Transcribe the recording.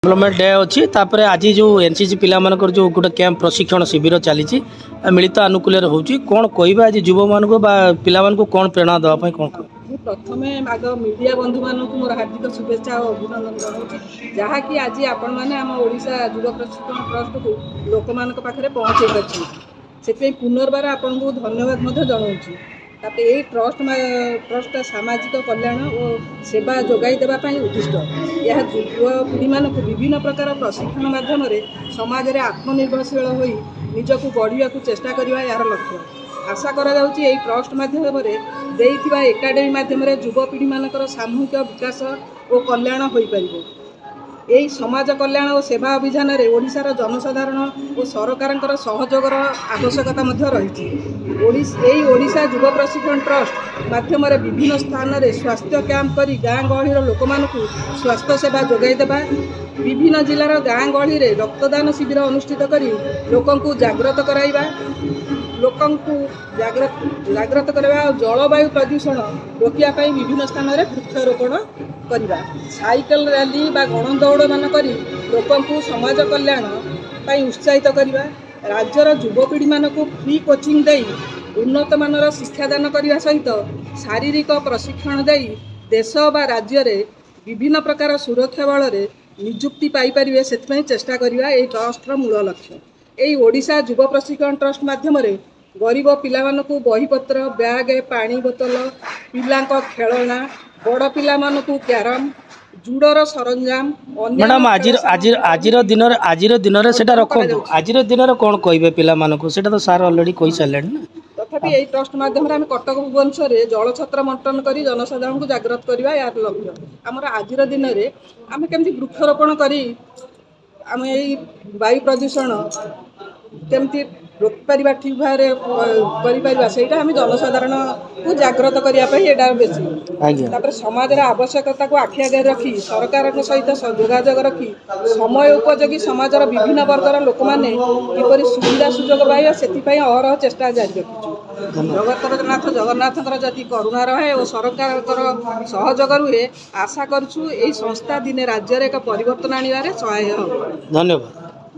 Development day अच्छी तापर आज जो एनसीसी पिला मानकर जो गोटे कैंप प्रशिक्षण शिविर चली मिलित आनुकूल्य होची कौन कहबा आज युवा मान को पिला मान को कौन प्रेरणा देवाई कौन प्रथमे आग मीडिया बंधु मानक मोर हार्दिक शुभेच्छा और अभिनंदन जनाऊँ जहाँकि आज आपण मैंने आम ओडिशा युवा प्रशिक्षण ट्रस्ट को लोक मान पाखे पहुँचे पार्टी पुनर्बार आपन को धन्यवाद जनाऊँ तापर यही ट्रस्ट सामाजिक कल्याण और सेवा जोगाई देवाई उद्दिष्ट यह युवापीढ़ी मान विभिन्न प्रकार प्रशिक्षण माध्यम समाज में आत्मनिर्भरशील हो निजक गढ़ा चेष्टा करवा यार लक्ष्य आशा करा ट्रस्ट माध्यम एकाडेमी माध्यम युवपीढ़ी मानकर सामूहिक विकास और कल्याण हो पार यही समाज कल्याण और सेवा अभियान में ओडिशार जनसाधारण और सरकार सहयोगर आवश्यकता रही ओडिशा युव प्रशिक्षण ट्रस्ट माध्यम विभिन्न स्थान में स्वास्थ्य कैंप कर गाँ गहली लोक मानू स्वास्थ्य सेवा जोगाई देवा विभिन्न जिलार गाँ गहली रक्तदान शिविर अनुष्ठित कर लोक जागृत कराइबा लोक जागृत करवा और जलवायु प्रदूषण रोकने विभिन्न स्थान में वृक्षारोपण करवा साइकेल रैली बा गणदौड़ मान कर लोक समाज कल्याण उत्साहित करवा राज्यर युवपीढ़ी मान फ्री कोचिंग दे उन्नत मानर शिक्षादान करने सहित शारीरिक प्रशिक्षण दे देश बा राज्य में विभिन्न प्रकार सुरक्षा बल निजुक्ति पाइपर से चेष्टा करवा ट्रस्टर मूल लक्ष्य यही ओडिशा युव प्रशिक्षण ट्रस्ट माध्यम गरीब पिला मानकु बहीपत्र बैग पानी बोतल पिला खेलना बड़ पिला मानकु कैरम जुडर सरंजाम मैडम आज दिन सेटा रखो आज दिन कौन कहे पिला मानकु सेटा तो सार ऑलरेडी कहि सारे ना तथापि यही ट्रस्ट माध्यम आम कटक भुवनेश्वर में जल छत्र बंटन कर जनसाधारण को जागृत करवा यार लक्ष्य आमर आज दिन में आम केमती वृक्षरोपण करी आम यही वायु प्रदूषण केमती रोकपर ठीक भाव से आम जनसाधारण को जागृत करने बेसी समाज आवश्यकता को आखि आगे रखी सरकार सहित जोगाजोग रखी समय उपयोगी समाज विभिन्न वर्गर लोक मैंने किपर सुविधा सुजोग पाइबा से अहरह चेष्टा जारी रखी जगतनाथ जगन्नाथ जदि करुणा रहे और सरकार सहयोग रुहे आशा करूँ यही संस्था दिने राज्य एक परिवर्तन आने सहाय हो। धन्यवाद।